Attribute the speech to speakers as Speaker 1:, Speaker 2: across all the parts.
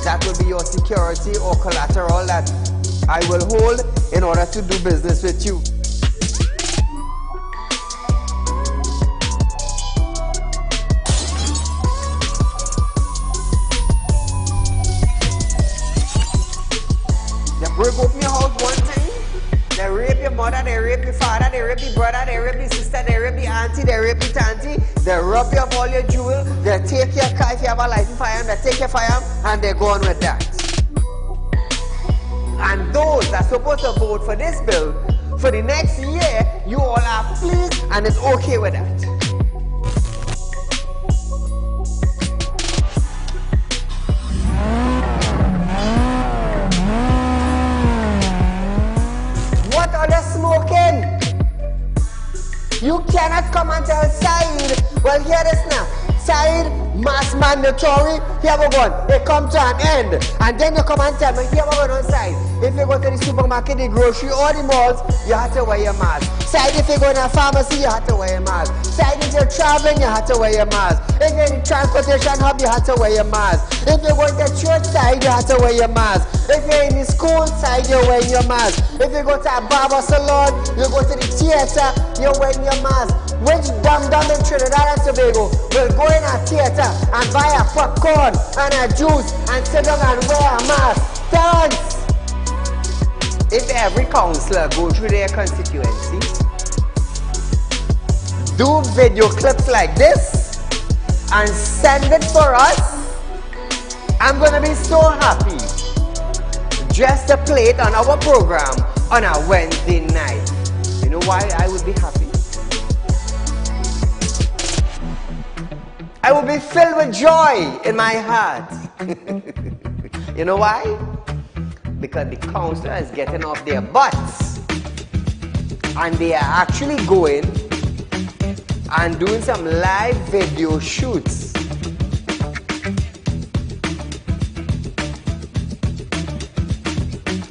Speaker 1: That will be your security or collateral that I will hold in order to do business with you. They break open your house one time, they rape your mother, they rape your father, they rape your brother, they rape your sister, they rape your auntie, they rape your auntie, they rob you of all your jewels, they take your car if you have a license firearm, they take your firearm, and they go on with that. And those that are supposed to vote for this bill, for the next year, you all are pleased and it's okay with that. What are they smoking? You cannot come and tell Saieed, well, hear this now. Saieed, mass mandatory, here we go. It come to an end. And then you come and tell me, here we go on side. If you go to the supermarket, the grocery, or the malls, you have to wear your mask. Saieed, if you go to a pharmacy, you have to wear your mask. Saieed, if you're traveling, you have to wear your mask. If you're in the transportation hub, you have to wear your mask. If you go to the church side, you have to wear your mask. If you're in the school side, you're wearing your mask. If you go to a barber salon, you go to the theater, you're wearing your mask. Which dum-dum in Trinidad and Tobago will go in a theater and buy a popcorn and a juice and sit down and wear a mask? Thanks! If every councillor go through their constituency, do video clips like this and send it for us, I'm gonna be so happy just to play it on our program on a Wednesday night. You know why I would be happy? I will be filled with joy in my heart. You know why? Because the councillor is getting off their butts and they are actually going and doing some live video shoots.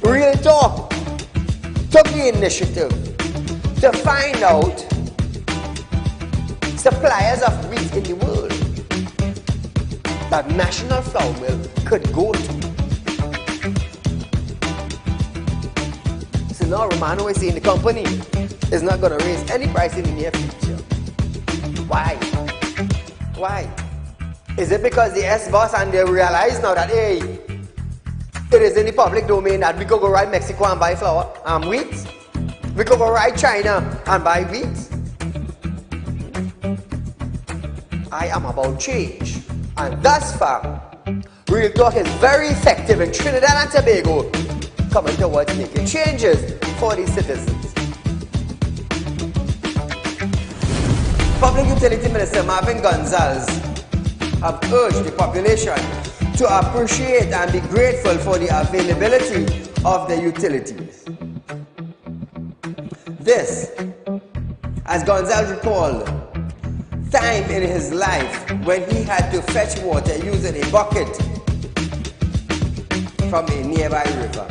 Speaker 1: Real Talk took the initiative to find out suppliers of wheat in the world that National Flour Mill could go to. So now Romano is saying the company is not going to raise any price in the near future. Why? Why? Is it because the S-boss and they realize now that, hey, it is in the public domain that we could go right Mexico and buy flour and wheat? We could go right China and buy wheat? I am about change. And thus far, Real Talk is very effective in Trinidad and Tobago, coming towards making changes for the citizens. Public Utility Minister Marvin Gonzalez have urged the population to appreciate and be grateful for the availability of the utilities. This, as Gonzalez recalled, time in his life when he had to fetch water using a bucket from a nearby river.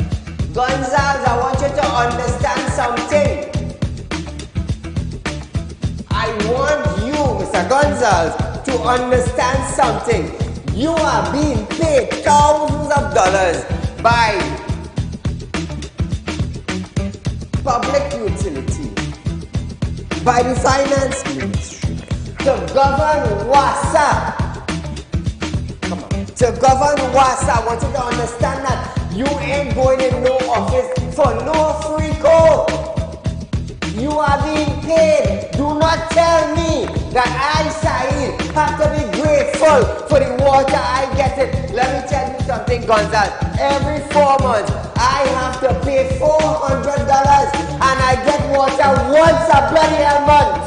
Speaker 1: Gonzalez, I want you to understand something. I want you, Mr. Gonzalez, to understand something. You are being paid thousands of dollars by public utility, by the finance ministry, to govern WASA. Come on. To govern WASA, I want you to understand that you ain't going in no office for no free code. You are being paid. Do not tell me that I, Saieed, have to be grateful for the water I get it. Let me tell you something, Gonzalez. Every 4 months, I have to pay $400 and I get water once a bloody month.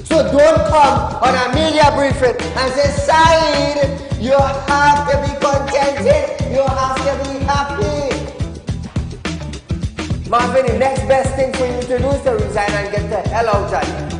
Speaker 1: So don't come on a media briefing and say, Saieed, you have to be contented. You have to be happy. Marvin, the next best thing for you to do is to resign and get the hell out of here.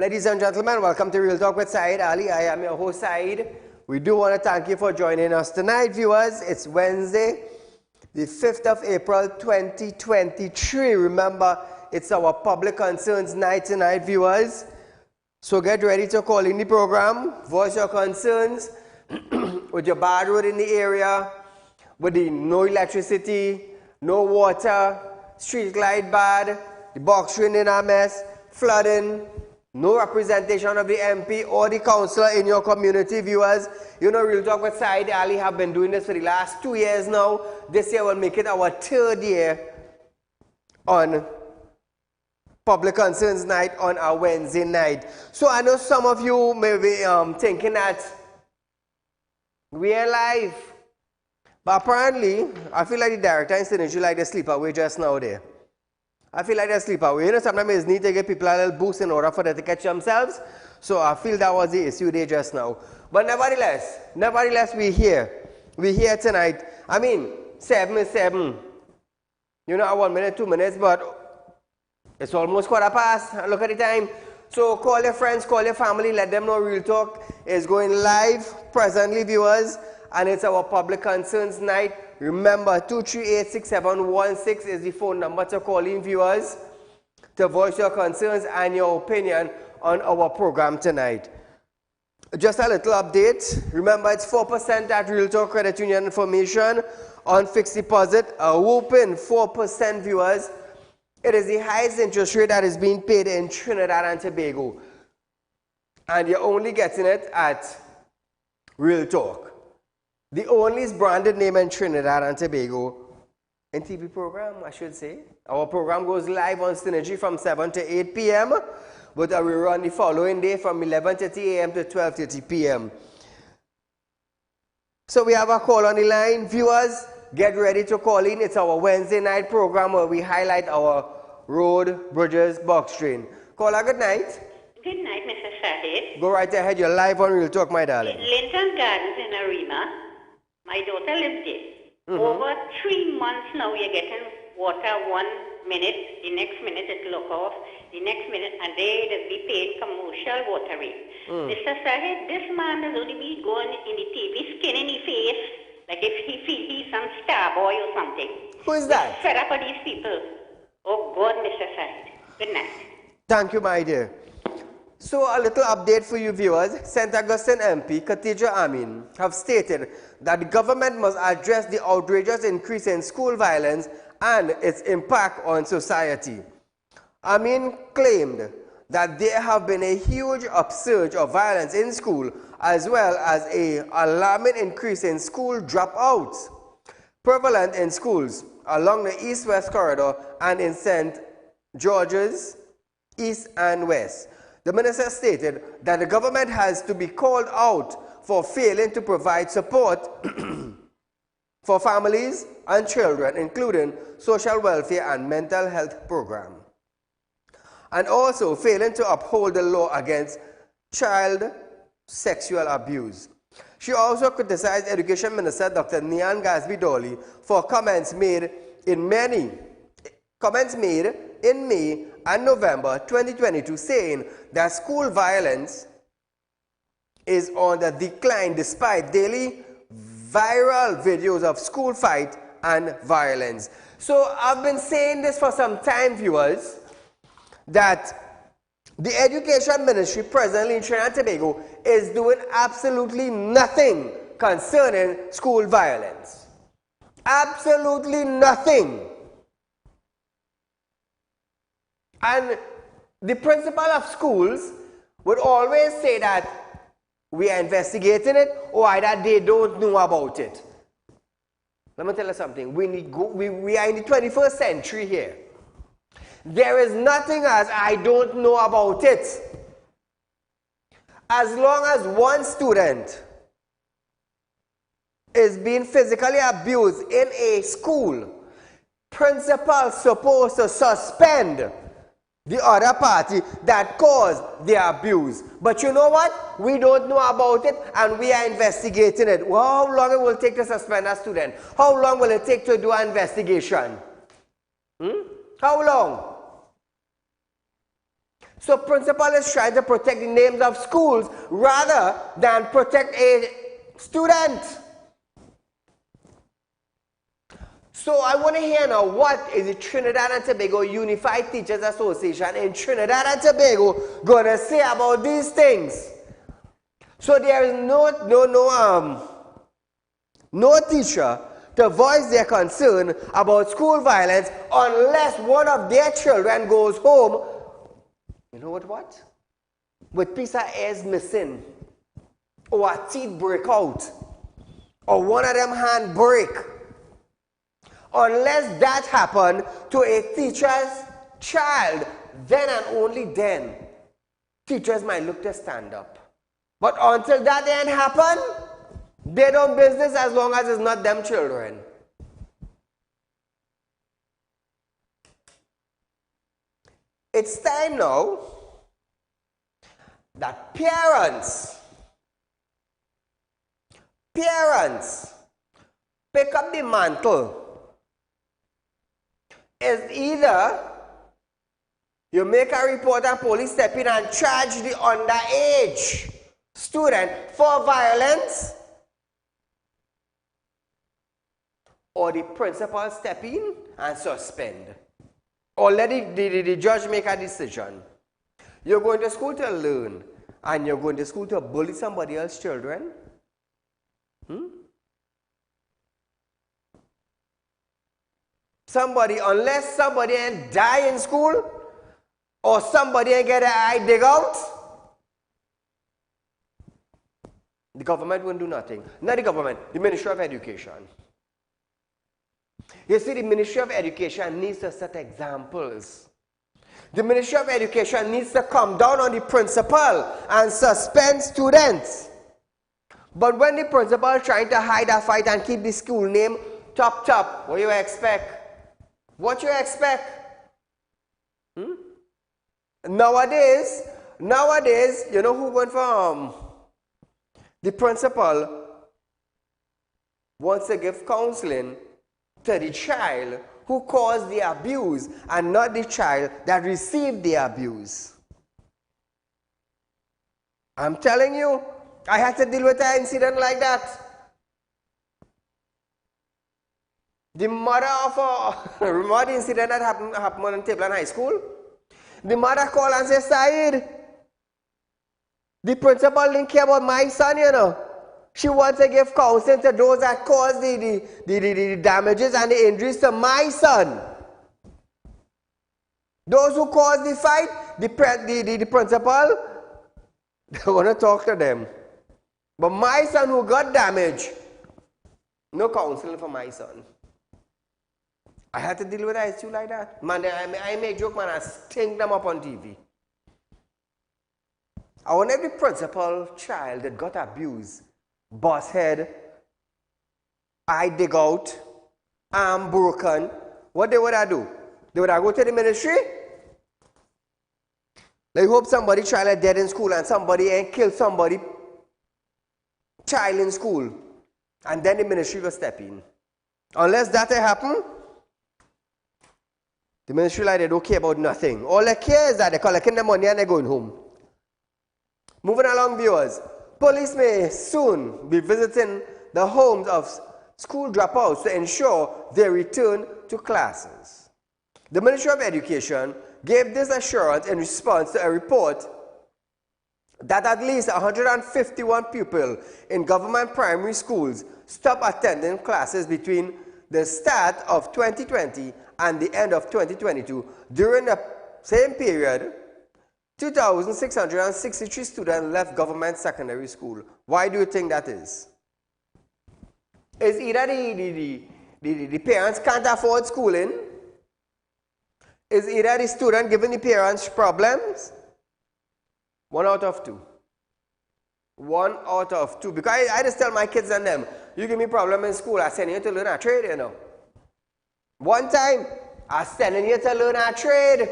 Speaker 1: Ladies and gentlemen, welcome to Real Talk with Saieed Ali. I am your host, Saieed. We do want to thank you for joining us tonight, viewers. It's Wednesday, the 5th of April, 2023. Remember, it's our Public Concerns Night tonight, viewers. So get ready to call in the program, voice your concerns with your bad road in the area, with the no electricity, no water, street light bad, the box drain in a mess, flooding, no representation of the MP or the councillor in your community, viewers. You know, Real Talk with Saieed Ali have been doing this for the last 2 years now. This year will make it our 3rd year on Public Concerns Night on a Wednesday night. So I know some of you may be thinking that we are live. But apparently, I feel like the director in Synergy like they sleep away just now there. I feel like they sleep away. You know, sometimes it's need to give people a little boost in order for them to catch themselves. So I feel that was the issue there just now. But nevertheless, we're here. We're here tonight. I mean, 7 is 7. You know, 1 minute, 2 minutes, but it's almost 1:15. Look at the time. So call your friends, call your family, let them know Real Talk is going live presently, viewers. And it's our Public Concerns Night. Remember, 238-6716 is the phone number to call in, viewers, to voice your concerns and your opinion on our program tonight. Just a little update. Remember, it's 4% at Real Talk Credit Union information on fixed deposit. A whooping 4%, viewers. It is the highest interest rate that is being paid in Trinidad and Tobago. And you're only getting it at Real Talk. The only branded name in Trinidad and Tobago in TV program, I should say. Our program goes live on Synergy from 7 to 8 p.m. But we run the following day from 11:30 a.m. to 12:30 p.m. So we have a call on the line. Viewers, get ready to call in. It's our Wednesday night program where we highlight our road, bridges, box drain. Caller, good night.
Speaker 2: Good night, Mr. Saieed.
Speaker 1: Go right ahead. You're live on Real Talk, my darling.
Speaker 2: Linton Gardens in Arima. My daughter lives there. Over 3 months now, we're getting water 1 minute, the next minute it look off, the next minute, and they be paid commercial water rate. Mr. Saieed, this man has only been going in the TV, skin in the face, like if he feels he's some star boy or something.
Speaker 1: Who is that?
Speaker 2: We're fed up of these people. Oh God, Mr. Saieed. Good night.
Speaker 1: Thank you, my dear. So a little update for you viewers. St. Augustine MP Khatija Amin have stated that the government must address the outrageous increase in school violence and its impact on society. Amin claimed that there have been a huge upsurge of violence in school as well as an alarming increase in school dropouts prevalent in schools along the east-west corridor and in St. George's east and west. The minister stated that the government has to be called out for failing to provide support for families and children, including social welfare and mental health program, and also failing to uphold the law against child sexual abuse. She also criticized Education Minister Dr. Nian Gasby-Dolly for comments made in May and November 2022 saying that school violence is on the decline despite daily viral videos of school fight and violence. So I've been saying this for some time, viewers, that the Education Ministry presently in Trinidad and Tobago is doing absolutely nothing concerning school violence. Absolutely nothing. And the principal of schools would always say that we are investigating it or either they don't know about it. Let me tell you something. We are in the 21st century here. There is nothing as I don't know about it. As long as one student is being physically abused in a school, principal supposed to suspend the other party that caused the abuse. But you know what? We don't know about it and we are investigating it. Well, how long it will take to suspend a student? How long will it take to do an investigation? How long? So principal is trying to protect the names of schools rather than protect a student. So I want to hear now, what is the Trinidad and Tobago Unified Teachers Association in Trinidad and Tobago going to say about these things? So there is no teacher to voice their concern about school violence unless one of their children goes home, you know what? With piece of ears missing, or a teeth break out, or one of them hand break. Unless that happened to a teacher's child, then and only then, teachers might look to stand up. But until that ain't happen, they don't business as long as it's not them children. It's time now that parents pick up the mantle. Is either you make a report and police step in and charge the underage student for violence, or the principal step in and suspend, or let the judge make a decision. You're going to school to learn, and you're going to school to bully somebody else's children? Unless somebody ain't die in school, or somebody ain't get their eye dig out, the government won't do nothing. Not the government, the Ministry of Education. You see, the Ministry of Education needs to set examples. The Ministry of Education needs to come down on the principal and suspend students. But when the principal is trying to hide a fight and keep the school name top, what do you expect? What you expect? Nowadays, you know who went for the principal wants to give counseling to the child who caused the abuse and not the child that received the abuse. I'm telling you, I had to deal with an incident like that. The mother of remember the incident that happened on Tableland High School? The mother called and said, Saeed, the principal didn't care about my son, you know. She wants to give counseling to those that caused the damages and the injuries to my son. Those who caused the fight, the principal, they want to talk to them. But my son who got damaged, no counseling for my son. I had to deal with an issue like that. Man, I make joke, man, I stink them up on TV. I want every principal child that got abused, boss head, eye dig out, arm broken, what they would I do? They would I go to the ministry? They hope somebody child is dead in school and somebody ain't killed somebody child in school. And then the ministry will step in. Unless that happen, the ministry like they don't care about nothing. All they care is that they're collecting the money and they're going home. Moving along, viewers. Police may soon be visiting the homes of school dropouts to ensure their return to classes. The Ministry of Education gave this assurance in response to a report that at least 151 pupils in government primary schools stopped attending classes between the start of 2020 and the end of 2022. During the same period, 2,663 students left government secondary school. Why do you think that is? Is either the parents can't afford schooling? Is either the student giving the parents problems? 1 out of 2. 1 out of 2. Because I just tell my kids and them, you give me problem in school, I send you to learn a trade, you know. One time, I sending you to learn a trade.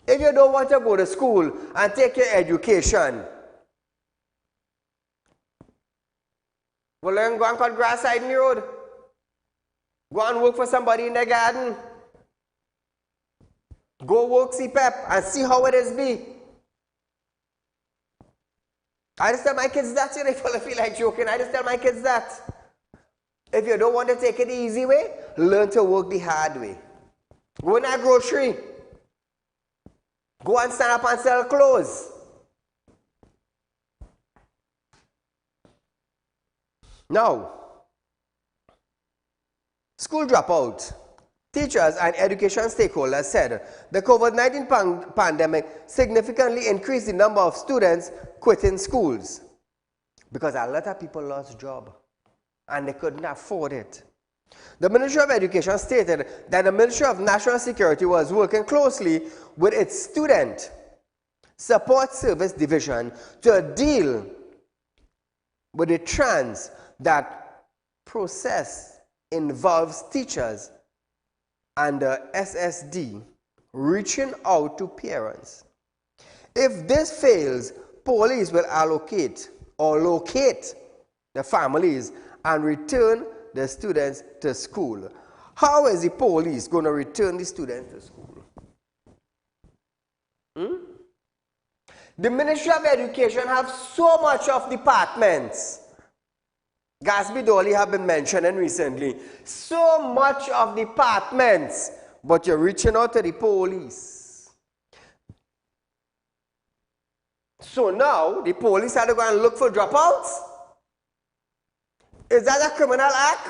Speaker 1: If you don't want to go to school and take your education, well, then go and cut grass side in the road. Go and work for somebody in the garden. Go work CPEP and see how it is be. I just tell my kids that, you know, if I feel like joking, I just tell my kids that. If you don't want to take it the easy way, learn to work the hard way. Go in that grocery. Go and stand up and sell clothes. Now, school dropout. Teachers and education stakeholders said the COVID-19 pandemic significantly increased the number of students quitting schools because a lot of people lost jobs and they couldn't afford it. The Ministry of Education stated that the Ministry of National Security was working closely with its Student Support Service Division to deal with the trends that process involves teachers and the SSD reaching out to parents. If this fails, police will allocate or locate the families and return the students to school. How is the police going to return the students to school? The Ministry of Education have so much of departments. Gatsby Dolly have been mentioning recently. So much of departments, but you're reaching out to the police. So now, the police had to go and look for dropouts? Is that a criminal act?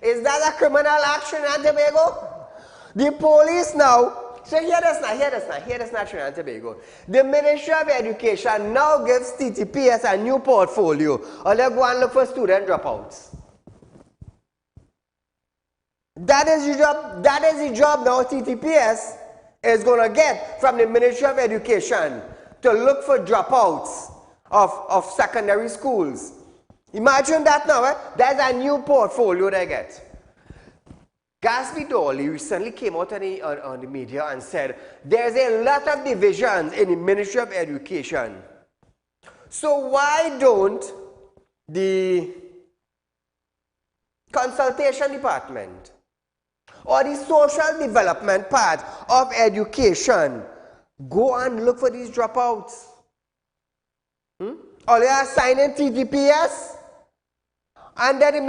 Speaker 1: Is that a criminal action in Tobago? The police now, so hear this now, Trinidad and Tobago. The Ministry of Education now gives TTPS a new portfolio, or they go and look for student dropouts. That is the job now TTPS is going to get from the Ministry of Education to look for dropouts of secondary schools. Imagine that now, eh? There's a new portfolio they get. Gatsby Dolly recently came out on the media and said there's a lot of divisions in the Ministry of Education. So why don't the consultation department or the social development part of education go and look for these dropouts? Or they are signing TTPS? And then the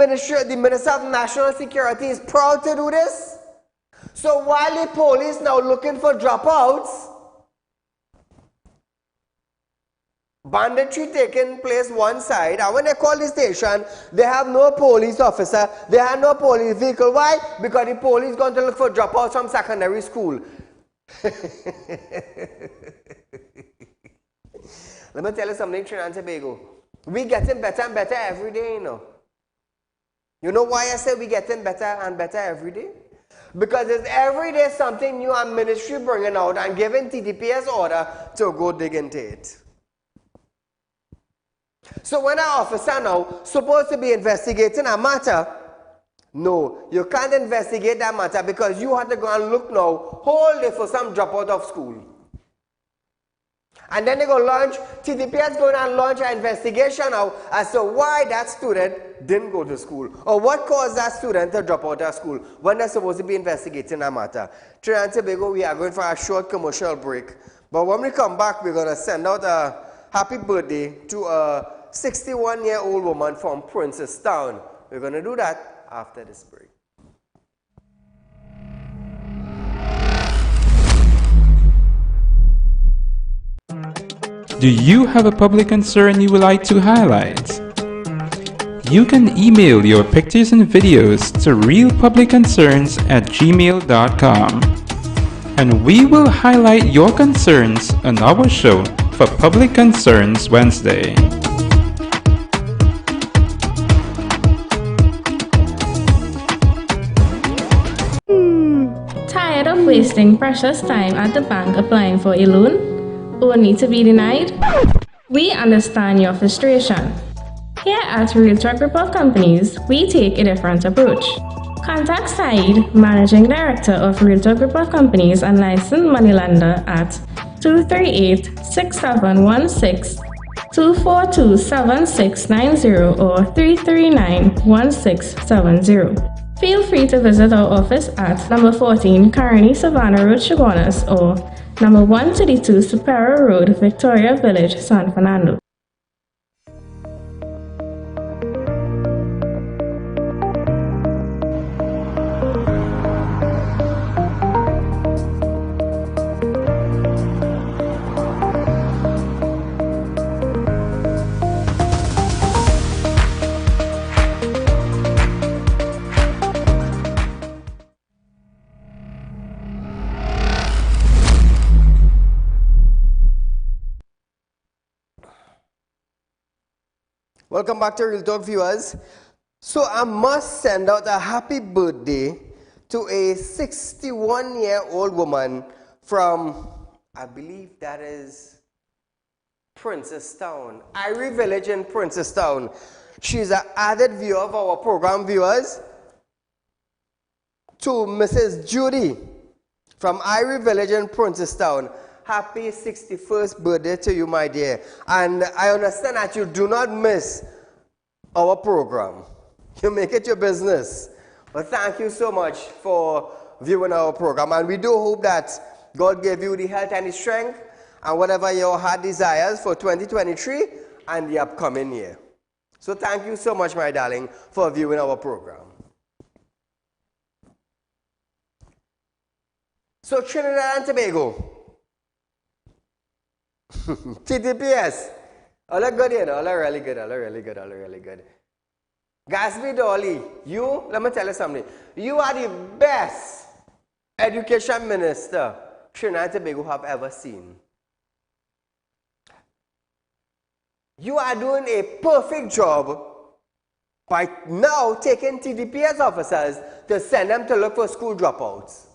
Speaker 1: Minister of National Security is proud to do this? So while the police now looking for dropouts, banditry taking place one side, and when they call the station, they have no police officer, they have no police vehicle. Why? Because the police going to look for dropouts from secondary school. Let me tell you something, Trinidad and Tobago. We're getting better and better every day, you know. You know why I say we're getting better and better every day? Because there's every day something new our ministry bringing out and giving TTPS order to go dig into it. So when an officer now supposed to be investigating a matter, no, you can't investigate that matter because you have to go and look now whole day for some dropout of school. And then they go launch, TTPS going and launch an investigation now as to why that student didn't go to school or what caused that student to drop out of school when they're supposed to be investigating that matter. Trinidad and Tobago, we are going for a short commercial break. But when we come back, we're going to send out a happy birthday to a 61-year-old woman from Princestown. We're going to do that after this break.
Speaker 3: Do you have a public concern you would like to highlight? You can email your pictures and videos to realpublicconcerns@gmail.com, and we will highlight your concerns on our show for Public Concerns Wednesday.
Speaker 4: Tired of wasting precious time at the bank applying for a loan? Only to be denied? We understand your frustration. Here at Realtalk Group of Companies, we take a different approach. Contact Saieed, Managing Director of Realtalk Group of Companies and licensed moneylender at 238-6716, 242-7690 or 339-1670. Feel free to visit our office at number 14 Carney Savannah Road, Chaguanas, or number 132 Superior Road, Victoria Village, San Fernando.
Speaker 1: Welcome back to Real Talk, viewers. So I must send out a happy birthday to a 61-year-old woman from, I believe that is Princestown, Irie Village in Princestown. She's an avid viewer of our program, viewers. To Mrs. Judy from Irie Village in Princestown. Happy 61st birthday to you, my dear. And I understand that you do not miss our program. You make it your business. But thank you so much for viewing our program. And we do hope that God gave you the health and the strength and whatever your heart desires for 2023 and the upcoming year. So thank you so much, my darling, for viewing our program. So Trinidad and Tobago. TTPS. All are good, you know. All are really good. All are really good. All are really good. Gatsby Dolly, you, let me tell you something. You are the best education minister Trinidad and Tobago have ever seen. You are doing a perfect job by now taking TTPS officers to send them to look for school dropouts.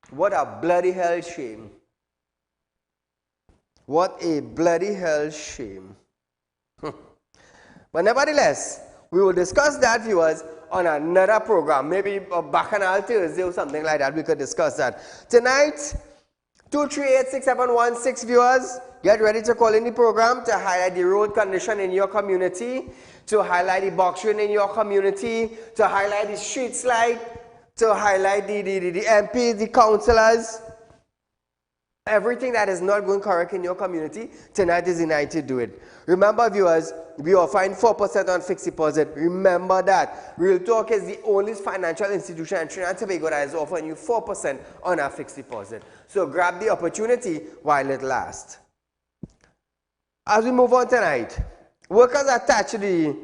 Speaker 1: What a bloody hell shame. What a bloody hell shame. But nevertheless, we will discuss that, viewers, on another program. Maybe a Bacchanal Thursday or something like that. We could discuss that. Tonight, 238-6716 viewers, get ready to call in the program to highlight the road condition in your community, to highlight the box rain in your community, to highlight the street slide, to highlight the MPs, the councillors. Everything that is not going correct in your community, tonight is the night to do it. Remember, viewers, we are offering 4% on fixed deposit. Remember that. Real Talk is the only financial institution in Trinidad and Tobago that is offering you 4% on our fixed deposit. So grab the opportunity while it lasts. As we move on tonight, workers attached to the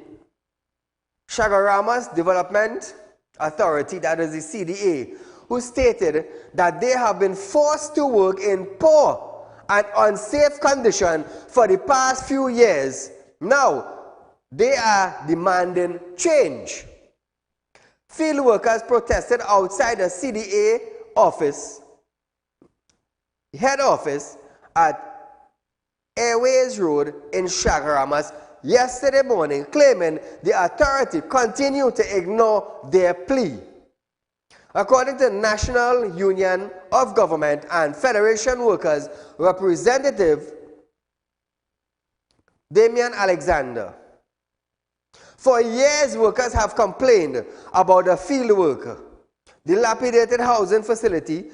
Speaker 1: Chaguanas Development Authority, that is the CDA, who stated that they have been forced to work in poor and unsafe conditions for the past few years. Now, they are demanding change. Field workers protested outside the CDA office, head office at Airways Road in Chaguanas yesterday morning, claiming the authority continued to ignore their plea. According to National Union of Government and Federation Workers Representative Damian Alexander, for years workers have complained about the field work, dilapidated housing facility,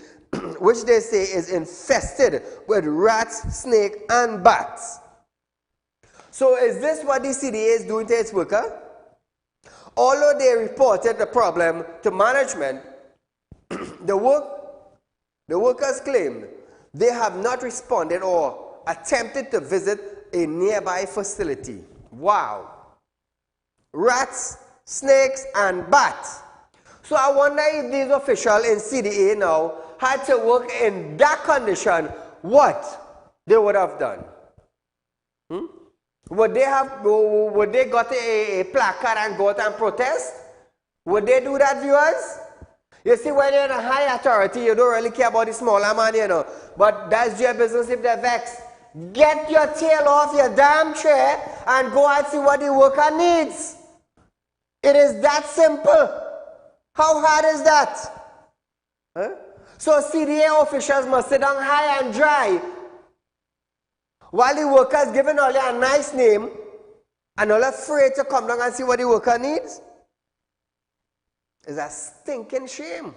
Speaker 1: which they say is infested with rats, snakes, and bats. So is this what the CDA is doing to its worker? Although they reported the problem to management, the workers claimed they have not responded or attempted to visit a nearby facility. Wow. Rats, snakes, and bats. So I wonder if these officials in CDA now had to work in that condition, what they would have done. Would they got a placard and go out and protest? Would they do that, viewers? You see, when you're in a high authority, you don't really care about the smaller man, you know. But that's your business if they're vexed. Get your tail off your damn chair and go and see what the worker needs. It is that simple. How hard is that? Huh? So CDA officials must sit down high and dry while the workers giving all a nice name and all afraid to come down and see what the worker needs. is a stinking shame.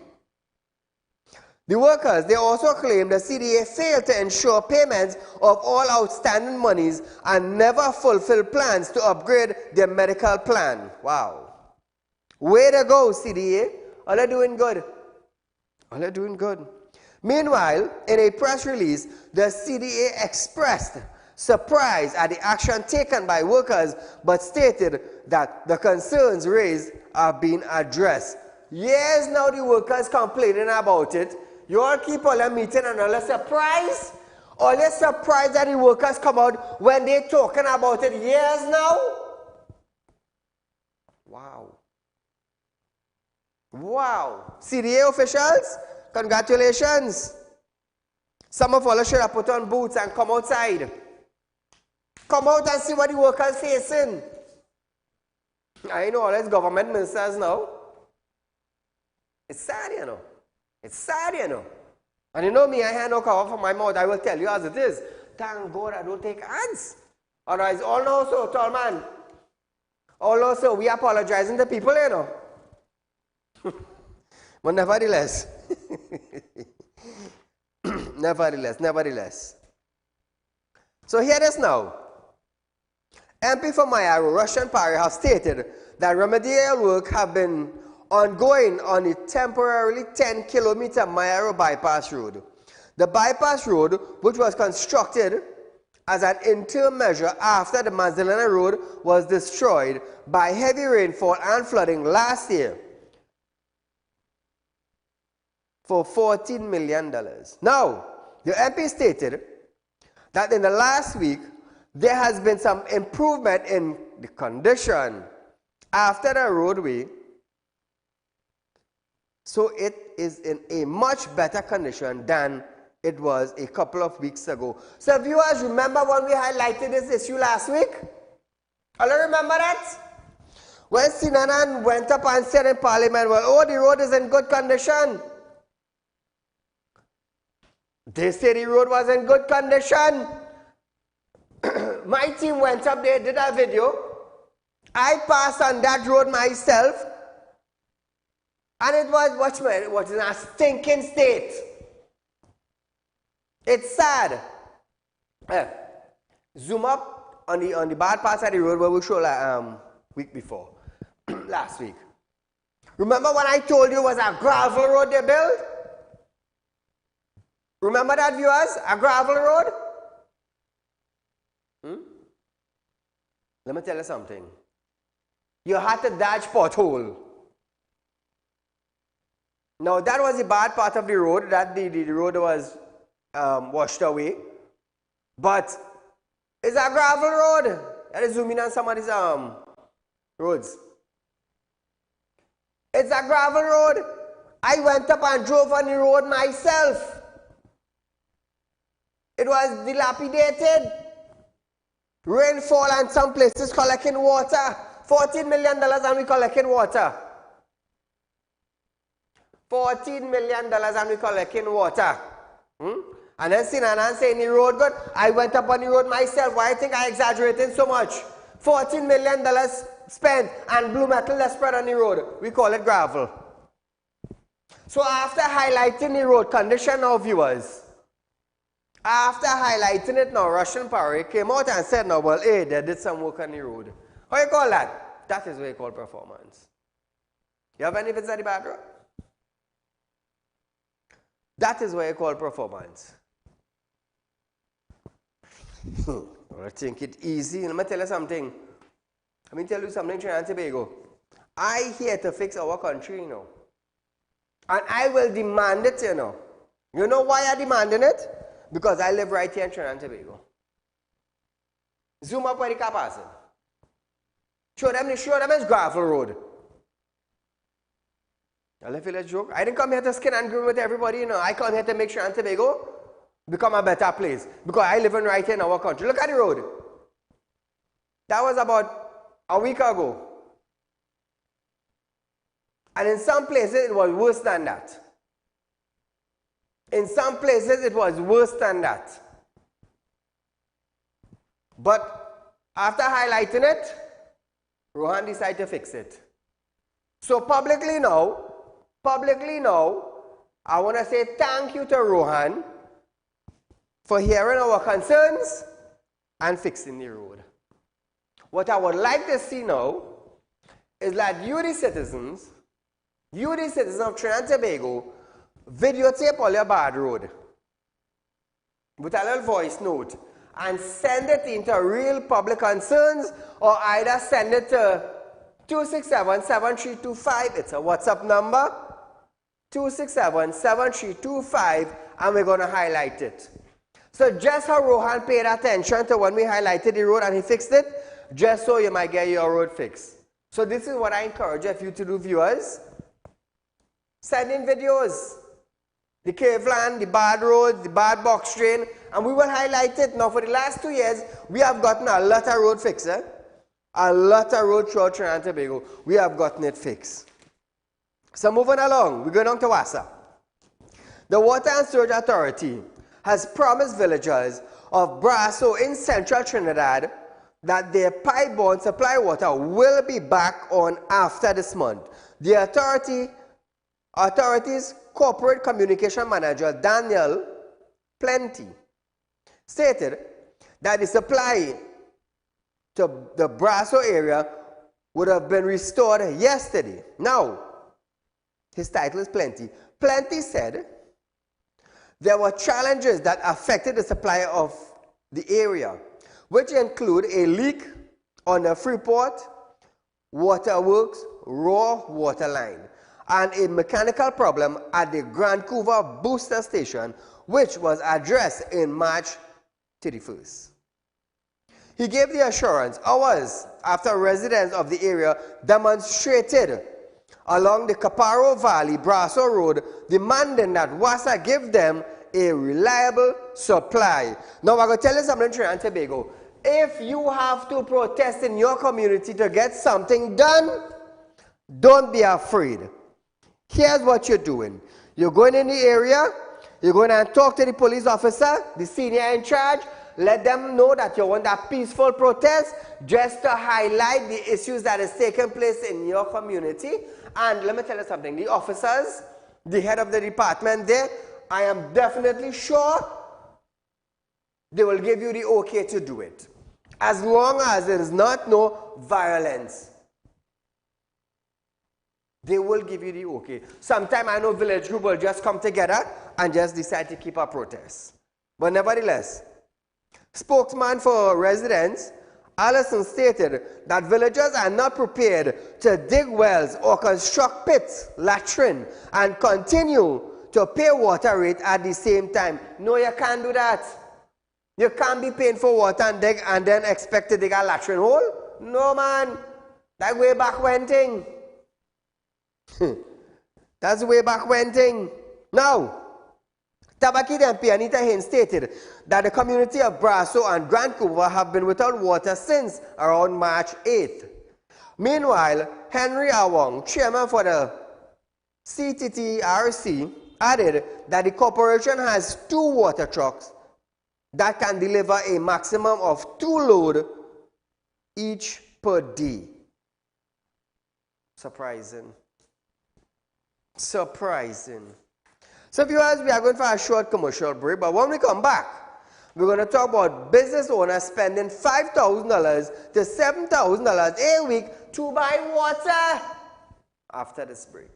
Speaker 1: The workers, they also claim the CDA failed to ensure payments of all outstanding monies and never fulfilled plans to upgrade their medical plan. Wow. Way to go, CDA. All are doing good. All are doing good. Meanwhile, in a press release, the CDA expressed surprise at the action taken by workers, but stated that the concerns raised are being addressed. Years now the workers complaining about it. You all keep all a meeting and all a surprise? All a surprise that the workers come out when they're talking about it years now? Wow. Wow. CDA officials, congratulations. Some of us should have put on boots and come outside. Come out and see what the workers facing. I know all these government ministers now. It's sad, you know. It's sad, you know. And you know me, I have no cover for my mouth. I will tell you as it is. Thank God I don't take ads. Otherwise, all know so, tall man. All know so, we apologizing to people, you know. But nevertheless. nevertheless. So here it is now. MP for Mayaro, Russian Pari, have stated that remedial work have been ongoing on the temporarily 10-kilometer Mayaro bypass road. The bypass road, which was constructed as an interim measure after the Mazalena road was destroyed by heavy rainfall and flooding last year, for $14 million. Now, the MP stated that in the last week, there has been some improvement in the condition after the roadway, so it is in a much better condition than it was a couple of weeks ago. So viewers, remember when we highlighted this issue last week? All remember that? When Sinanan went up and said in Parliament, well, oh, the road is in good condition. They say the road was in good condition. My team went up there, did a video. I passed on that road myself. And it was in a stinking state. It's sad. Zoom up on the bad parts of the road where we showed week before, last week. Remember when I told you it was a gravel road they built? Remember that, viewers? A gravel road? Let me tell you something. You had to dodge pothole. Now that was the bad part of the road, that the road was washed away. But it's a gravel road. Let us zoom in on some of these roads. It's a gravel road. I went up and drove on the road myself. It was dilapidated. Rainfall and some places collecting water. $14 million and we collecting water. $14 million and we collecting water. And then Sinanan saying the road good. I went up on the road myself. Why I think I exaggerated so much? $14 million spent and blue metal that's spread on the road. We call it gravel. So after highlighting the road condition now, viewers, after highlighting it now, Russian Power came out and said, no, well, hey, they did some work on the road. How you call that? That is what you call performance. You have any visits at the bad road? That is what you call performance. I think it easy. Let me tell you something. Let me tell you something, Trinidad and Tobago. I here to fix our country, you know. And I will demand it, you know. You know why I'm demanding it? Because I live right here in Trinidad and Tobago. Zoom up where the car passing. Show them it's gravel road. I'll feel a joke. I didn't come here to skin and grin with everybody, you know. I come here to make Trinidad and Tobago become a better place. Because I live right here in our country. Look at the road. That was about a week ago. And in some places it was worse than that. In some places it was worse than that. But after highlighting it, Rohan decided to fix it. So publicly now, I want to say thank you to Rohan for hearing our concerns and fixing the road. What I would like to see now is that you the citizens of Trinidad and Tobago, videotape all your bad road with a little voice note and send it into real public concerns, or either send it to 267-7325. It's a WhatsApp number, 267-7325, and we're going to highlight it. So just how Rohan paid attention to when we highlighted the road and he fixed it, just so you might get your road fixed. So this is what I encourage you to do, viewers. Send in videos. The cave land, the bad roads, the bad box drain, and we will highlight it. Now for the last 2 years, we have gotten a lot of road fixed. A lot of road throughout Trinidad and Tobago. We have gotten it fixed. So moving along, we're going on to WASA. The Water and Sewage Authority has promised villagers of Brasso in central Trinidad that their pipe-borne supply water will be back on after this month. The authority's corporate communication manager, Daniel Plenty, stated that the supply to the Brasso area would have been restored yesterday. Now, his title is Plenty. Plenty said there were challenges that affected the supply of the area, which include a leak on the Freeport Waterworks raw water line and a mechanical problem at the Vancouver booster station, which was addressed in March 31st. He gave the assurance hours after residents of the area demonstrated along the Caparo Valley Brasso Road, demanding that WASA give them a reliable supply. Now I'm going to tell you something, Trinidad and Tobago. If you have to protest in your community to get something done, don't be afraid. Here's what you're doing. You're going in the area, you're going to talk to the police officer, the senior in charge, let them know that you want a peaceful protest just to highlight the issues that is taking place in your community. And let me tell you something, the officers, the head of the department there, I am definitely sure they will give you the okay to do it, as long as there is not no violence. They will give you the okay. Sometimes I know village group will just come together and just decide to keep a protest. But nevertheless, spokesman for residents, Allison, stated that villagers are not prepared to dig wells or construct pits, latrine, and continue to pay water rate at the same time. No, you can't do that. You can't be paying for water and dig and then expect to dig a latrine hole. No, man. That way back when thing. That's way back when thing. Now, Tabakid MP Anita Haynes stated that the community of Brasso and Vancouver have been without water since around March 8th. Meanwhile, Henry Awong, chairman for the CTTRC, added that the corporation has 2 water trucks that can deliver a maximum of 2 loads each per day. Surprising. Surprising. So viewers, we are going for a short commercial break, but when we come back, we're going to talk about business owners spending $5,000 to $7,000 a week to buy water after this break.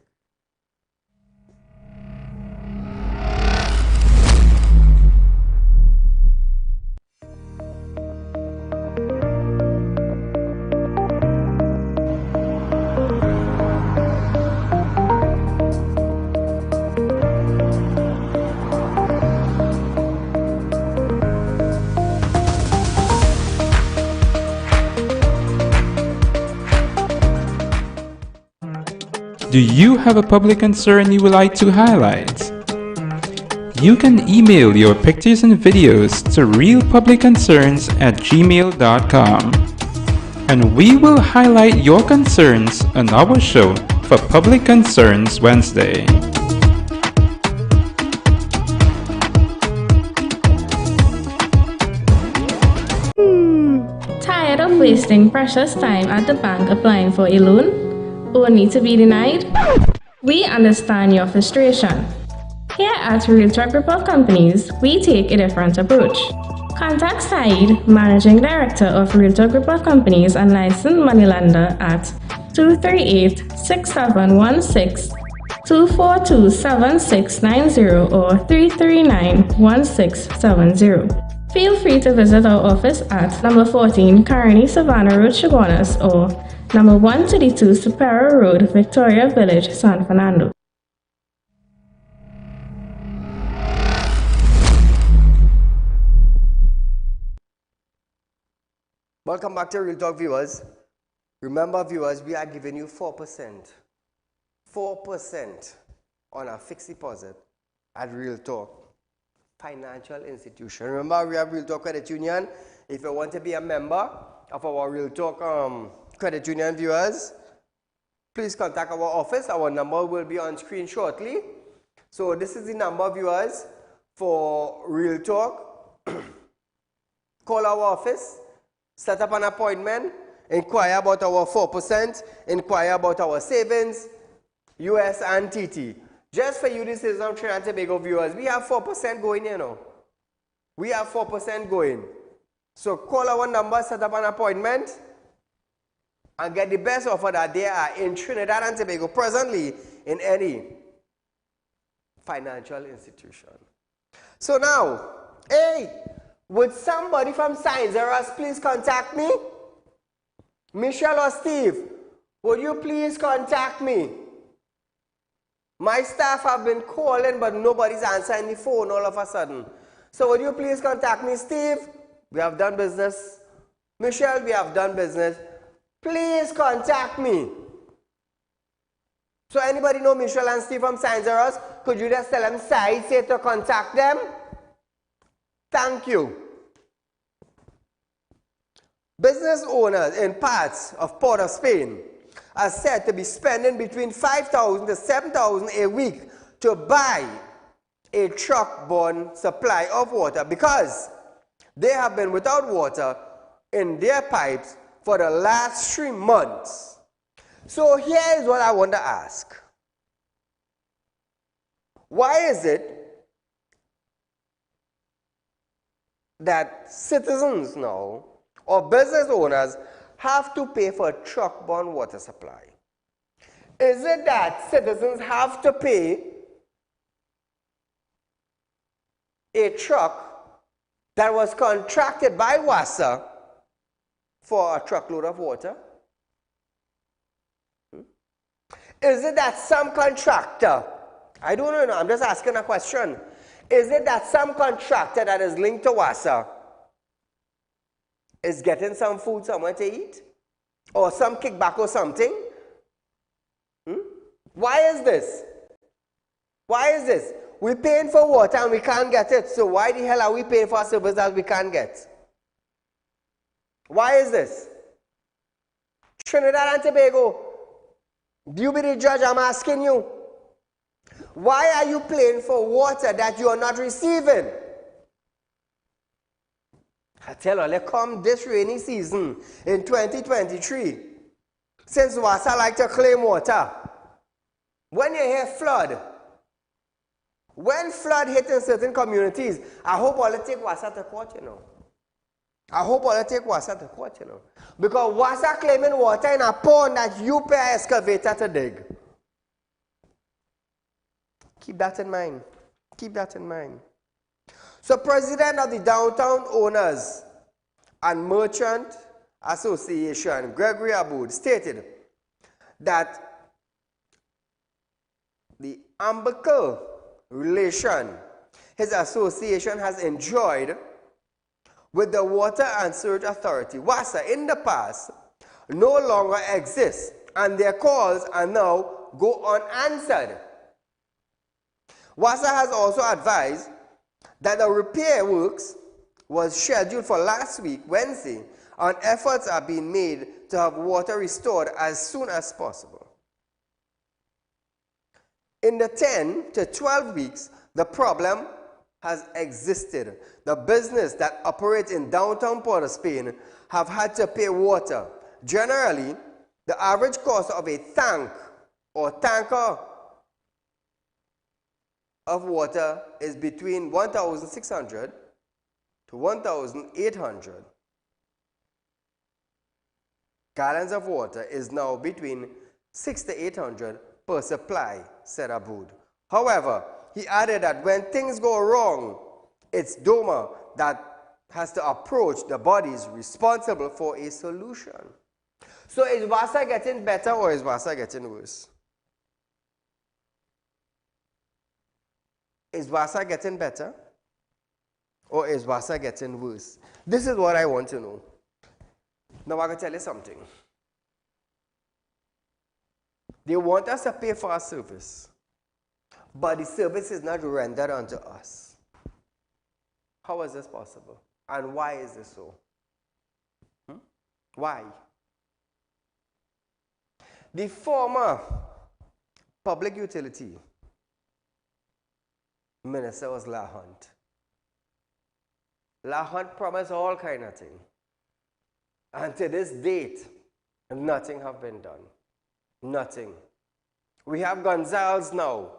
Speaker 3: Do you have a public concern you would like to highlight? You can email your pictures and videos to realpublicconcerns@gmail.com, and we will highlight your concerns on our show for Public Concerns Wednesday.
Speaker 4: Tired of wasting precious time at the bank applying for a loan? only to be denied? We understand your frustration. Here at Realtalk Report Companies, we take a different approach. Contact Saieed, Managing Director of Realtalk Report Companies and licensed moneylender at 238-6716, 242-7690 or 339-1670. Feel free to visit our office at number 14 Carney Savannah Road, Chaguanas, or number 132 Superior Road, Victoria Village, San Fernando.
Speaker 1: Welcome back to Real Talk, viewers. Remember, viewers, we are giving you 4%. 4% on a fixed deposit at Real Talk Financial Institution. Remember, we have Real Talk Credit Union. If you want to be a member of our Real Talk Credit Union, viewers, please contact our office. Our number will be on screen shortly. So this is the number, viewers, for Real Talk. Call our office. Set up an appointment, inquire about our 4%, inquire about our savings, US and TT. Just for you, this is on Trinidad and Tobago viewers. We have 4% going, you know. We have 4% going. So call our number, set up an appointment, and get the best offer that there are in Trinidad and Tobago presently in any financial institution. So now, hey, would somebody from Saieed please contact me? Michelle or Steve, would you please contact me? My staff have been calling, but nobody's answering the phone all of a sudden. So would you please contact me? Steve, we have done business. Michelle, we have done business. Please contact me. So anybody know Michelle and Steve from Saieed? Could you just tell them Saieed said to contact them? Thank you. Business owners in parts of Port of Spain are said to be spending between $5,000 to $7,000 a week to buy a truck-borne supply of water because they have been without water in their pipes for the last 3 months. So here is what I want to ask. Why is it that citizens now or business owners have to pay for a truck-borne water supply? Is it that citizens have to pay a truck that was contracted by WASA for a truckload of water? Is it that some contractor, I don't know, I'm just asking a question. Is it that some contractor that is linked to WASA is getting some food somewhere to eat? Or some kickback or something? Why is this? Why is this? We're paying for water and we can't get it. So why the hell are we paying for a service that we can't get? Why is this? Trinidad and Tobago, you be the judge, I'm asking you. Why are you paying for water that you are not receiving? I tell you, let's come this rainy season in 2023. Since WASA like to claim water, when you hear flood, when flood hits in certain communities, I hope all take WASA to court, you know. I hope all take WASA to court, you know. Because WASA claiming water in a pond that you pay an excavator to dig. Keep that in mind. Keep that in mind. So President of the Downtown Owners and Merchant Association, Gregory Aboud, stated that the amicable relation his association has enjoyed with the Water and Sewage Authority, WASA, in the past no longer exists, and their calls are now go unanswered. WASA has also advised that the repair works was scheduled for last week, Wednesday, and efforts are being made to have water restored as soon as possible. In the 10 to 12 weeks, the problem has existed. The business that operates in downtown Port of Spain have had to pay water, generally the average cost of a tank or tanker of water is between 1,600 to 1,800 gallons of water is now between 6 to 800 per supply, said Aboud. However, he added that when things go wrong, it's DOMA that has to approach the bodies responsible for a solution. So is water getting better or is water getting worse? Is water getting better or is water getting worse? This is what I want to know. Now I'm going to tell you something. They want us to pay for our service, but the service is not rendered unto us. How is this possible? And why is this so? Why? The former public utility minister was Lahant. Lahant promised all kind of things. And to this date, nothing have been done. Nothing. We have Gonzalez now.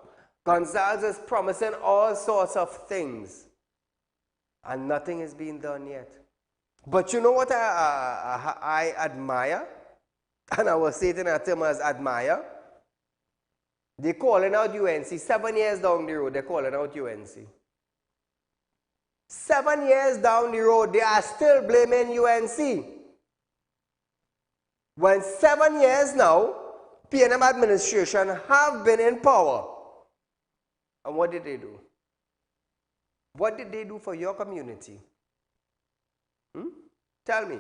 Speaker 1: Gonzalez is promising all sorts of things. And nothing is being done yet. But you know what I admire? And I will say it in a term as admire. They're calling out UNC. 7 years down the road, they're calling out UNC. 7 years down the road, they are still blaming UNC. When 7 years now, PNM administration have been in power. And what did they do? What did they do for your community? Tell me.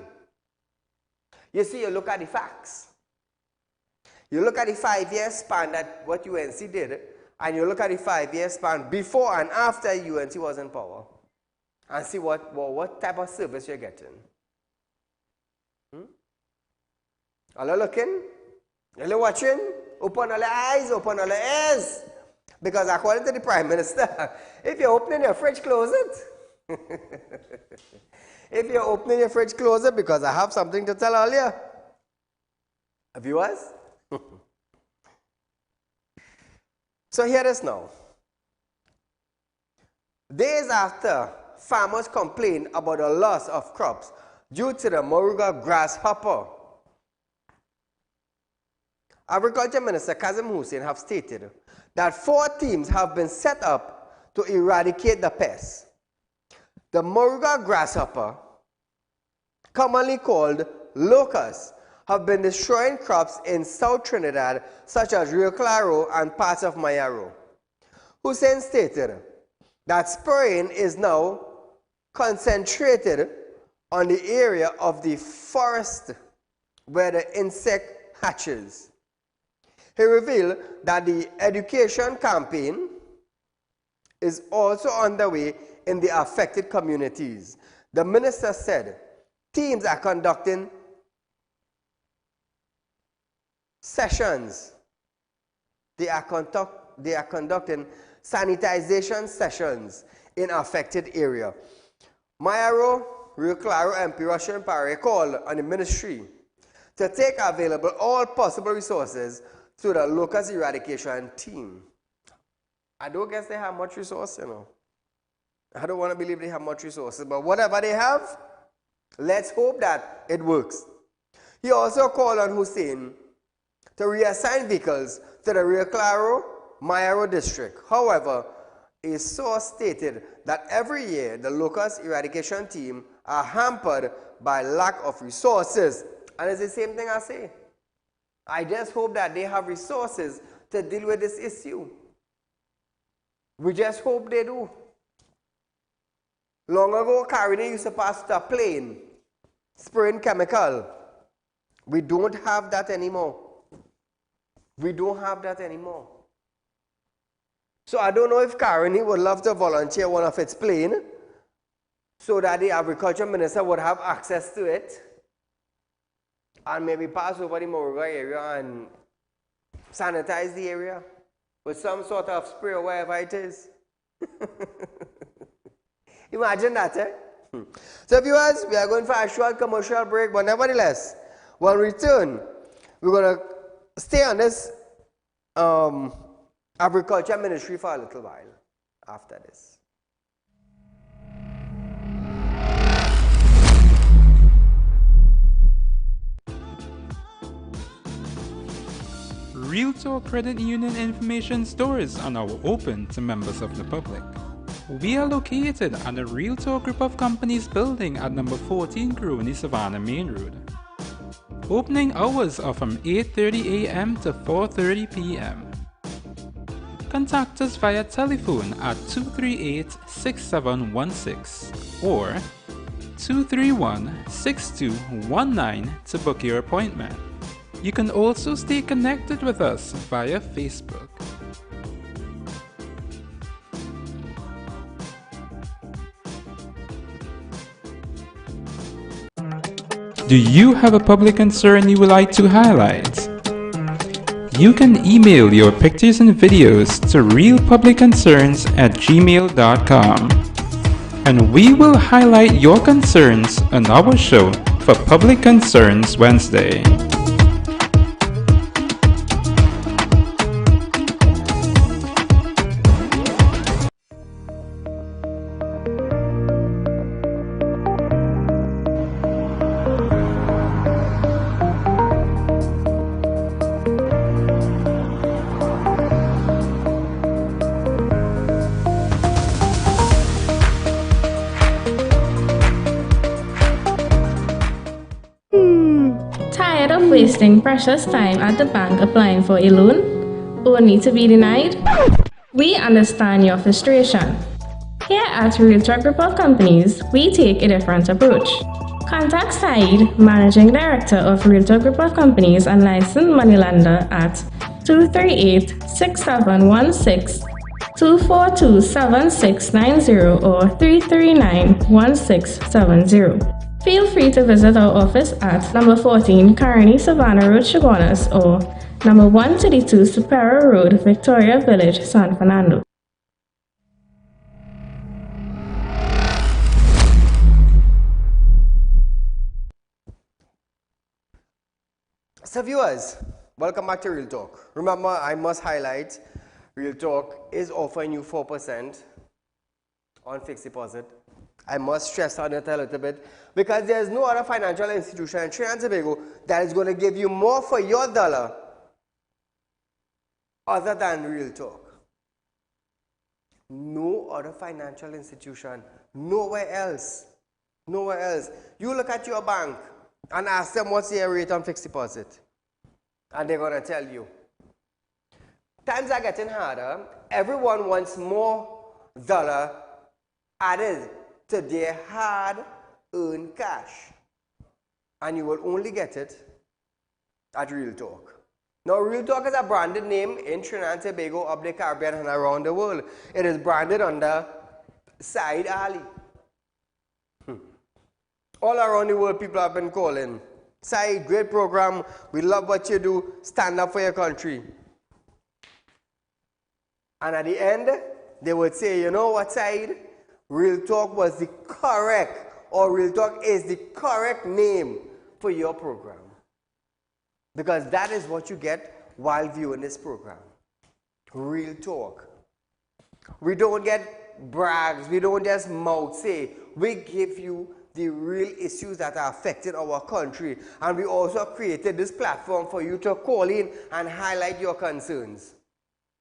Speaker 1: You see, you look at the facts. You look at the 5-year span that what UNC did, and you look at the 5-year span before and after UNC was in power, and see what type of service you're getting. Are you looking? Are you watching? Open all your eyes, open all your ears. Because according to the Prime Minister, if you're opening your fridge, close it. If you're opening your fridge, close it, because I have something to tell all you. Viewers? So here it is now. Days after farmers complained about the loss of crops due to the Moruga grasshopper, Agriculture Minister Kazim Hussein have stated that 4 teams have been set up to eradicate the pest. The Moruga grasshopper, commonly called locust, have been destroying crops in South Trinidad, such as Rio Claro and parts of Mayaro. Hussein stated that spraying is now concentrated on the area of the forest where the insect hatches. He revealed that the education campaign is also underway in the affected communities. The minister said teams are conducting sessions. They are conducting sanitization sessions in affected area. Mayaro, Rio Claro, and Russian Pare called on the ministry to take available all possible resources to the locust eradication team. I don't guess they have much resources, you know. I don't want to believe they have much resources, but whatever they have, let's hope that it works. He also called on Hussein to reassign vehicles to the Rio Claro, Mayaro district. However, a source stated that every year the locust eradication team are hampered by lack of resources. And it's the same thing I say. I just hope that they have resources to deal with this issue. We just hope they do. Long ago, Caribbean used to pass to a plane, spraying chemical. We don't have that anymore. We don't have that anymore. So I don't know if Caribbean would love to volunteer one of its plane so that the agriculture minister would have access to it and maybe pass over the Moruga area and sanitize the area with some sort of spray or wherever it is. Imagine that, eh? So viewers, we are going for a short commercial break, but nevertheless, when we return, We're going to stay on this agriculture ministry for a little while after this.
Speaker 3: Real Talk Credit Union information stores are now open to members of the public. We are located at the Real Talk Group of Companies building at number 14 Crony Savannah Main Road. Opening hours are from 8:30 a.m. to 4:30 p.m. Contact us via telephone at 238-6716 or 231-6219 to book your appointment. You can also stay connected with us via Facebook. Do you have a public concern you would like to highlight? You can email your pictures and videos to realpublicconcerns@gmail.com and we will highlight your concerns on our show for Public Concerns Wednesday.
Speaker 4: Tired of wasting precious time at the bank applying for a loan, only to be denied? We understand your frustration. Here at Real Talk Group of Companies, we take a different approach. Contact Saieed, Managing Director of Real Talk Group of Companies and licensed moneylender at 238-6716, 242-7690 or 339-1670. Feel free to visit our office at number 14 Carney Savannah Road, Chaguanas, or number 132 Superior Road, Victoria Village, San Fernando.
Speaker 1: So viewers, welcome back to Real Talk. Remember, I must highlight, Real Talk is offering you 4% on fixed deposit. I must stress on it a little bit because there's no other financial institution in Trinidad and Tobago that is going to give you more for your dollar other than Real Talk. No other financial institution, nowhere else. Nowhere else. You look at your bank and ask them what's their rate on fixed deposit. And they're going to tell you. Times are getting harder. Everyone wants more dollar added to their hard-earned cash. And you will only get it at Real Talk. Now, Real Talk is a branded name in Trinidad and Tobago, up the Caribbean, and around the world. It is branded under Saieed Ali. All around the world, people have been calling. Saieed, great program. We love what you do. Stand up for your country. And at the end, they would say, you know what, Saieed? Real Talk was the correct, or Real Talk is the correct name for your program. Because that is what you get while viewing this program. Real Talk. We don't get brags. We don't just mouth say. We give you the real issues that are affecting our country. And we also created this platform for you to call in and highlight your concerns.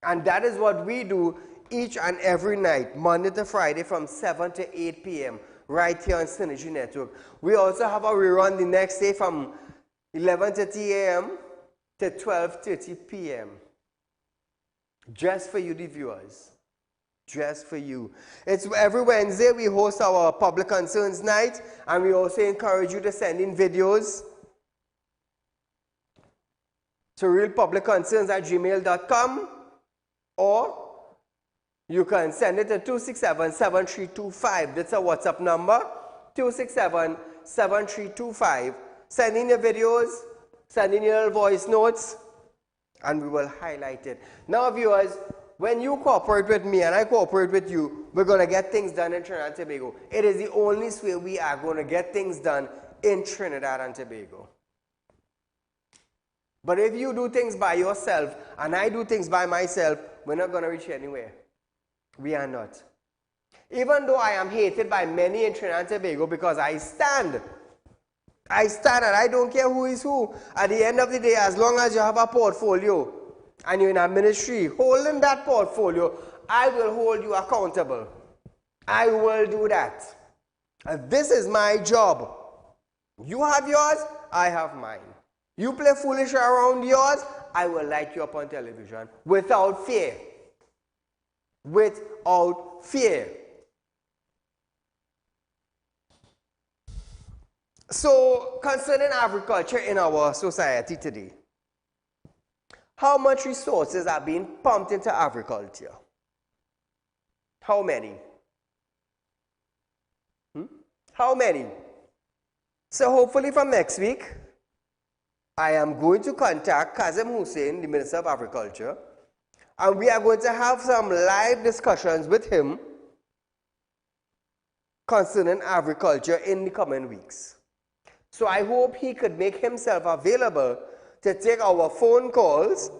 Speaker 1: And that is what we do each and every night, Monday to Friday from 7 to 8 p.m. right here on Synergy Network. We also have a rerun the next day from 11:30 a.m. to 12:30 p.m. Just for you, the viewers. Just for you. It's every Wednesday we host our Public Concerns Night, and we also encourage you to send in videos to realpublicconcerns@gmail.com, or you can send it to 267-7325. That's a WhatsApp number, 267-7325. Send in your videos, send in your voice notes, and we will highlight it. Now, viewers, when you cooperate with me and I cooperate with you, we're going to get things done in Trinidad and Tobago. It is the only way we are going to get things done in Trinidad and Tobago. But if you do things by yourself and I do things by myself, we're not going to reach anywhere. We are not. Even though I am hated by many in Trinidad and Tobago because I stand and I don't care who is who. At the end of the day, as long as you have a portfolio and you're in a ministry holding that portfolio, I will hold you accountable. I will do that. This is my job. You have yours, I have mine. You play foolish around yours, I will light you up on television without fear. Without fear. So, concerning agriculture in our society today, how much resources are being pumped into agriculture? How many? How many? So hopefully from next week, I am going to contact Kazim Hussein, the Minister of Agriculture, and we are going to have some live discussions with him concerning agriculture in the coming weeks. So I hope he could make himself available to take our phone calls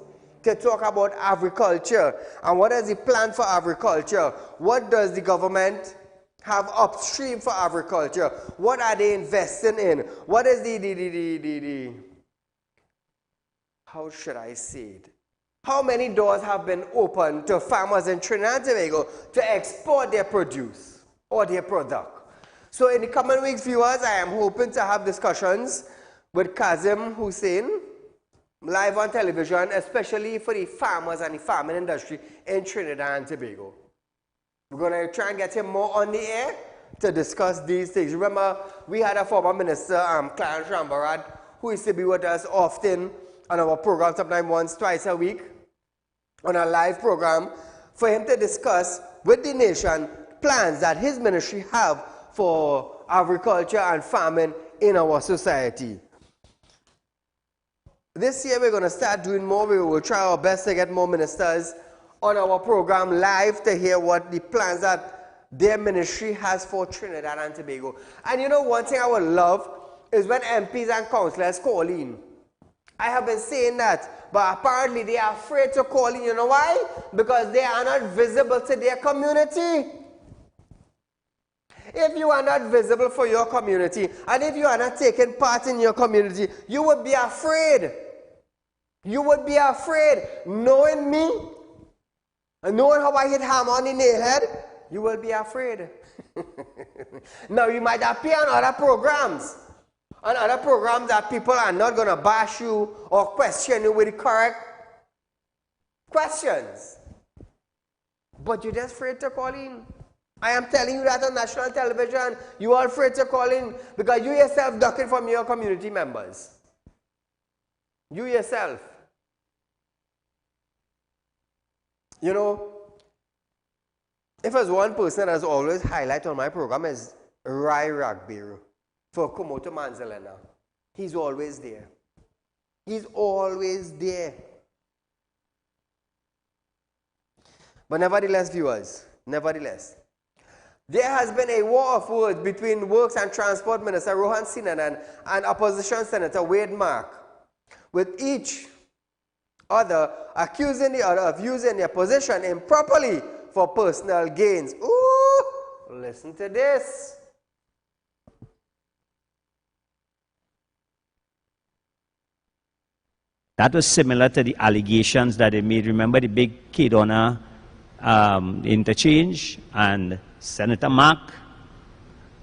Speaker 1: to talk about agriculture and what is the plan for agriculture. What does the government have upstream for agriculture? What are they investing in? What is the how should I say it? How many doors have been opened to farmers in Trinidad and Tobago to export their produce or their product? So in the coming weeks, viewers, I am hoping to have discussions with Kazim Hussein live on television, especially for the farmers and the farming industry in Trinidad and Tobago. We're going to try and get him more on the air to discuss these things. Remember, we had a former minister, Clarence Rambarad, who used to be with us often on our program, sometimes once, twice a week, on a live program, for him to discuss with the nation plans that his ministry have for agriculture and farming in our society. This year we're going to start doing more. We will try our best to get more ministers on our program live to hear what the plans that their ministry has for Trinidad and Tobago. And you know, one thing I would love is when MPs and councillors call in. I have been saying that, but apparently they are afraid to call in. You know why? Because they are not visible to their community. If you are not visible for your community, and if you are not taking part in your community, you would be afraid. You would be afraid. Knowing me, and knowing how I hit hammer on the nail head, you will be afraid. Now, you might appear on other programs. On other programs that people are not going to bash you or question you with the correct questions. But you're just afraid to call in. I am telling you that on national television, you are afraid to call in because you yourself ducking from your community members. You yourself. You know, if there's one person that's always highlighted on my program is Rai Ragbiru for Komoto Manzalena. He's always there. He's always there. But nevertheless, viewers, nevertheless, there has been a war of words between Works and Transport Minister Rohan Sinanan and Opposition Senator Wade Mark, with each other accusing the other of using their position improperly for personal gains. Ooh, listen to this.
Speaker 5: That was similar to the allegations that they made. Remember the big Kedona interchange, and Senator Mark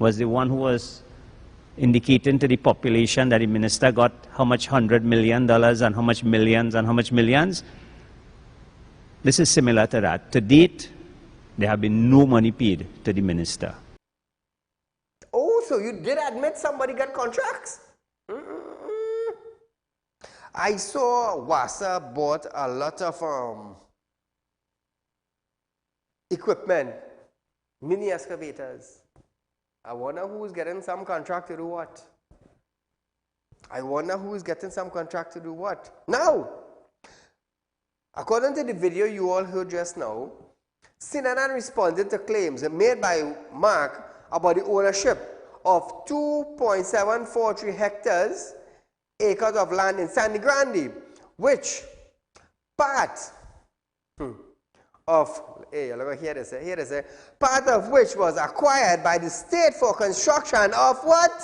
Speaker 5: was the one who was indicating to the population that the minister got how much $100 million and how much millions and how much millions. This is similar to that. To date, there have been no money paid to the minister.
Speaker 1: Oh, so you did admit somebody got contracts? I saw WASA bought a lot of equipment, mini excavators. I wonder who's getting some contract to do what? I wonder who's getting some contract to do what? Now, according to the video you all heard just now, Sinanan responded to claims made by Mark about the ownership of 2.743 acres of land in Sandy Grande, which part of, hey, look here they say, part of which was acquired by the state for construction of what?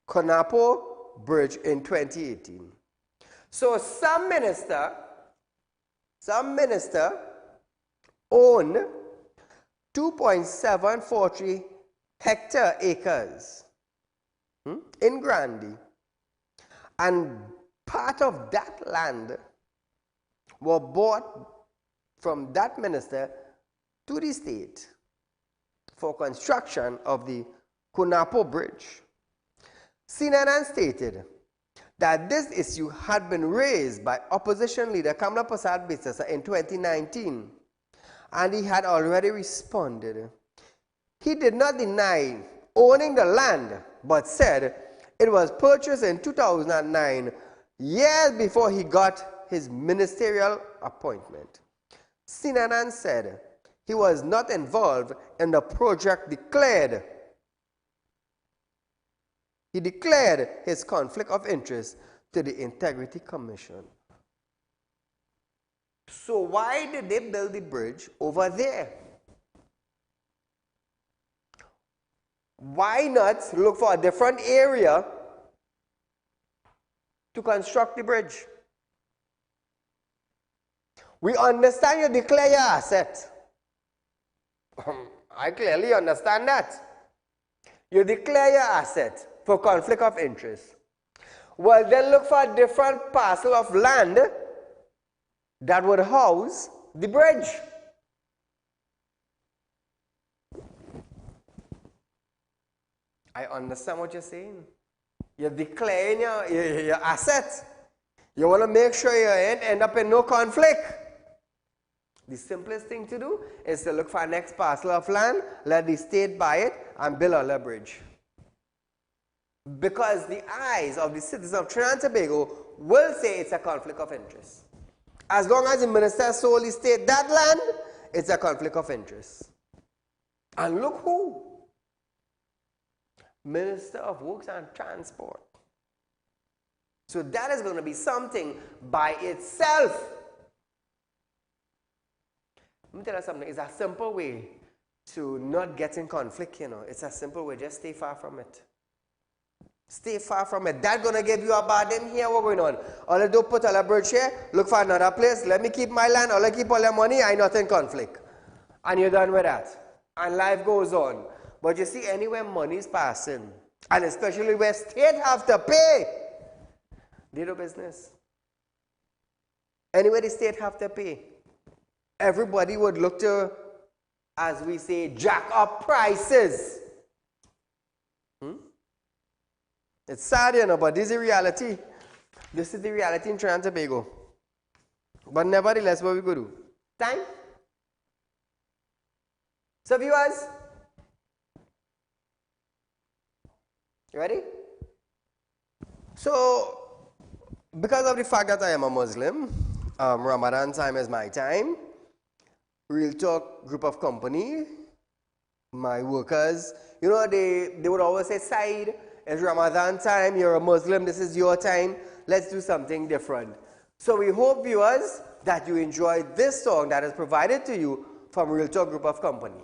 Speaker 1: Kunapo Bridge in 2018. So some minister owned 2.743 hectare acres in Grandy, and part of that land were bought from that minister to the state for construction of the Kunapo Bridge. CNN stated that this issue had been raised by opposition leader Kamla Prasad Bisesa in 2019, and he had already responded. He did not deny owning the land, but said it was purchased in 2009, years before he got his ministerial appointment. Sinanan said he was not involved in the project. He declared his conflict of interest to the Integrity Commission. So why did they build the bridge over there? Why not look for a different area to construct the bridge? We understand you declare your asset. I clearly understand that. You declare your asset for conflict of interest. Well, then look for a different parcel of land that would house the bridge. I understand what you're saying. You're declaring your asset. You want to make sure you end up in no conflict. The simplest thing to do is to look for a next parcel of land, let the state buy it, and build a bridge. Because the eyes of the citizens of Trinidad and Tobago will say it's a conflict of interest. As long as the minister solely state that land, it's a conflict of interest. And look who? Minister of Works and Transport. So that is going to be something by itself. Let me tell you something. It's a simple way to not get in conflict, you know. It's a simple way. Just stay far from it. Stay far from it. That's going to give you a burden here. What's going on? All I do, put all a bridge here, look for another place, let me keep my land, all I keep all your money, I'm not in conflict. And you're done with that. And life goes on. But you see, anywhere money is passing, and especially where state have to pay, they do business. Anywhere the state have to pay, everybody would look to, as we say, jack up prices. It's sad, you know, but this is the reality. This is the reality in Trinidad and Tobago. But nevertheless, what we go do? Time? So viewers, you ready? So, because of the fact that I am a Muslim, Ramadan time is my time. Real Talk group of company, my workers, you know, they would always say, Saeed, it's Ramadan time, you're a Muslim, this is your time, let's do something different. So we hope, viewers, that you enjoyed this song that is provided to you from Real Talk group of company.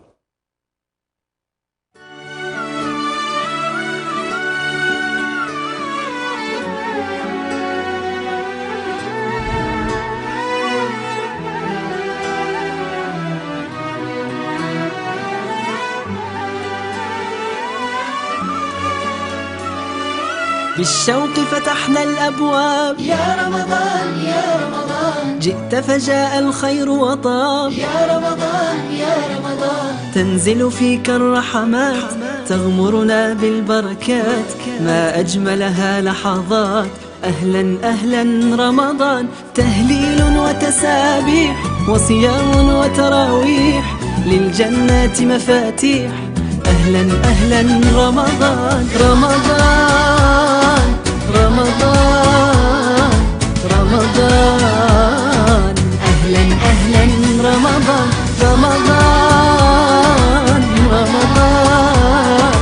Speaker 6: بالشوق فتحنا الأبواب يا رمضان يا رمضان جئت فجاء الخير وطاب يا رمضان يا رمضان تنزل فيك الرحمات تغمرنا بالبركات ما أجملها لحظات أهلا أهلا رمضان تهليل وتسابيح وصيام وتراويح للجنات مفاتيح أهلا أهلا رمضان رمضان رمضان رمضان أهلا أهلا رمضان رمضان رمضان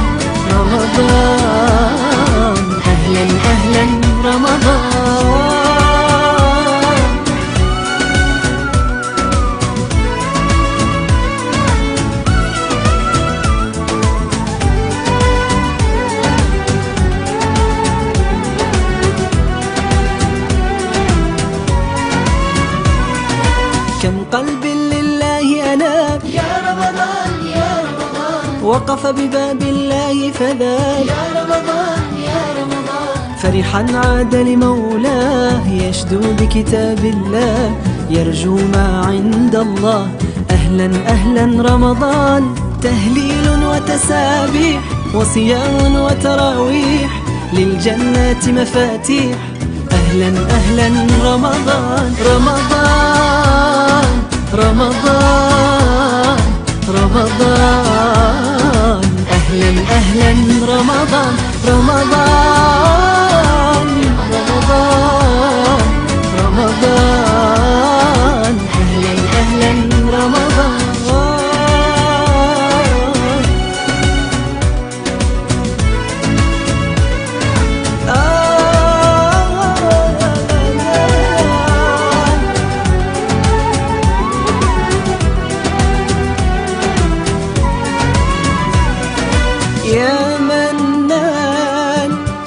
Speaker 6: رمضان أهلا أهلا رمضان ذاب يا رمضان يا رمضان وقف بباب الله فذاب يا رمضان يا رمضان فرحا عاد لمولاه يشدو بكتاب الله يرجو ما عند الله أهلا أهلا رمضان تهليل وتسابيح وصيام وتراويح للجنات مفاتيح أهلا أهلا رمضان رمضان رمضان رمضان أهلا أهلا رمضان رمضان رمضان رمضان أهلا أهلا رمضان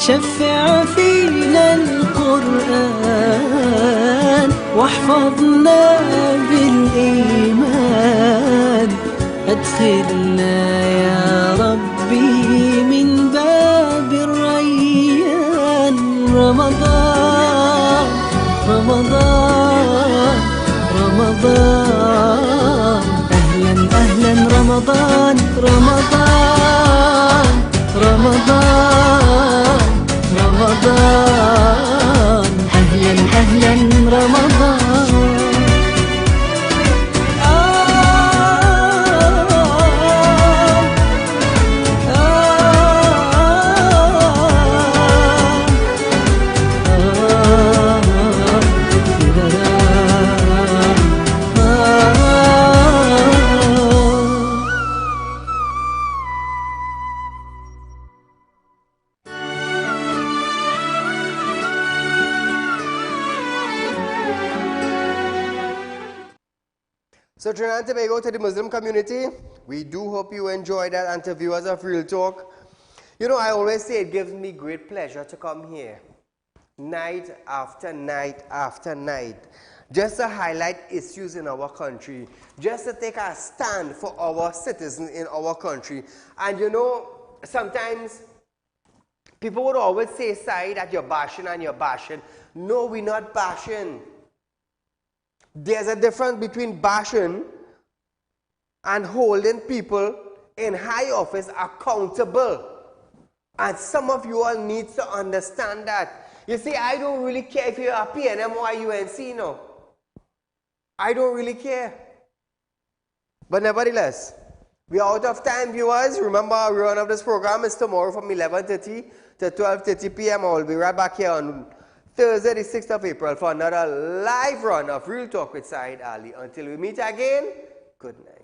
Speaker 6: شفع فينا القرآن واحفظنا بالإيمان أدخلنا يا ربي من باب الريان رمضان رمضان رمضان أهلا أهلا رمضان رمضان رمضان رمضان أهلا أهلا رمضان
Speaker 1: So Trinidad and Tobago, to the Muslim community, we do hope you enjoyed that, and to viewers of Real Talk, you know, I always say it gives me great pleasure to come here, night after night after night, just to highlight issues in our country, just to take a stand for our citizens in our country. And you know, sometimes people would always say, Saieed, that you're bashing and you're bashing. No, we're not bashing. There's a difference between bashing and holding people in high office accountable. And some of you all need to understand that. You see, I don't really care if you're a PNM or a UNC, no. I don't really care. But nevertheless, we're out of time, viewers. Remember, our run of this program is tomorrow from 11:30 to 12:30 p.m. I will be right back here on Thursday, the 6th of April, for another live run of Real Talk with Saieed Ali. Until we meet again, good night.